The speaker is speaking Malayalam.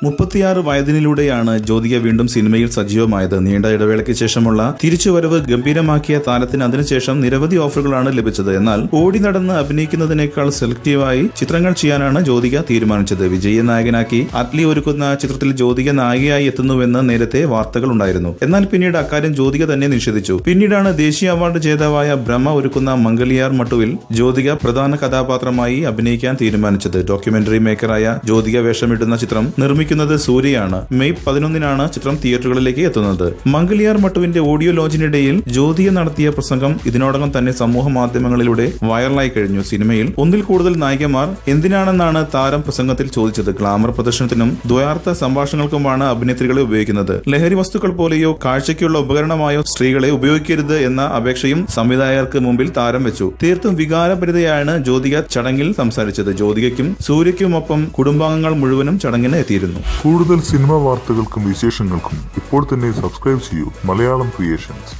36 വയതിനിലൂടെയാണ് ജ്യോതിക വീണ്ടും സിനിമയിൽ സജീവമായത്. നീണ്ട ഇടവേളയ്ക്ക് ശേഷമുള്ള തിരിച്ചുവരവ് ഗംഭീരമാക്കിയ താരത്തിന് അതിനുശേഷം നിരവധി ഓഫറുകളാണ് ലഭിച്ചത്. എന്നാൽ ഓടി നടന്ന് അഭിനയിക്കുന്നതിനേക്കാൾ സെലക്റ്റീവായി ചിത്രങ്ങൾ ചെയ്യാനാണ് ജ്യോതിക തീരുമാനിച്ചത്. വിജയെ നായകനാക്കി അറ്റ്ലി ഒരുക്കുന്ന ചിത്രത്തിൽ ജ്യോതിക നായികയായി എത്തുന്നുവെന്ന് നേരത്തെ വാർത്തകൾ ഉണ്ടായിരുന്നു. എന്നാൽ പിന്നീട് അക്കാര്യം ജ്യോതിക തന്നെ നിഷേധിച്ചു. പിന്നീടാണ് ദേശീയ അവാർഡ് ജേതാവായ ബ്രഹ്മ ഒരുക്കുന്ന മംഗലിയാർ മട്ടുവിൽ ജ്യോതിക പ്രധാന കഥാപാത്രമായി അഭിനയിക്കാൻ തീരുമാനിച്ചത്. ഡോക്യുമെന്ററി മേക്കറായ ജ്യോതിക വേഷമിടുന്ന ചിത്രം നിർമ്മിക്കുന്നത് സൂര്യയാണ്. മെയ് 11-നാണ് ചിത്രം തിയേറ്ററുകളിലേക്ക് എത്തുന്നത്. മംഗലിയാർ മട്ടുവിന്റെ ഓഡിയോ ലോഞ്ചിനിടയിൽ ജ്യോതിക നടത്തിയ പ്രസംഗം ഇതിനോടകം തന്നെ സമൂഹ മാധ്യമങ്ങളിലൂടെ വൈറലായി കഴിഞ്ഞു. സിനിമയിൽ ഒന്നിൽ കൂടുതൽ നായികമാർ എന്തിനാണെന്നാണ് താരം പ്രസംഗത്തിൽ ചോദിച്ചത്. ഗ്ലാമർ പ്രദർശനത്തിനും ദ്വയാർത്ഥ സംഭാഷണങ്ങൾക്കുമാണ് അഭിനേത്രികളെ ഉപയോഗിക്കുന്നത്. ലഹരി വസ്തുക്കൾ പോലെയോ കാഴ്ചയ്ക്കുള്ള ഉപകരണമായോ സ്ത്രീകളെ ഉപയോഗിക്കരുത് എന്ന അപേക്ഷയും സംവിധായകർക്ക് മുമ്പിൽ താരം വെച്ചു. തീർത്തും വികാരഭരിതയാണ് ജ്യോതിക ചടങ്ങിൽ സംസാരിച്ചത്. ജ്യോതികയ്ക്കും സൂര്യയ്ക്കുമൊപ്പം കുടുംബാംഗങ്ങൾ മുഴുവനും ചടങ്ങിന് എത്തിയിരുന്നു. കൂടുതൽ സിനിമാ വാർത്തകൾക്കും വിശേഷങ്ങൾക്കും ഇപ്പോൾ തന്നെ സബ്സ്ക്രൈബ് ചെയ്യൂ മലയാളം ക്രിയേഷൻസ്.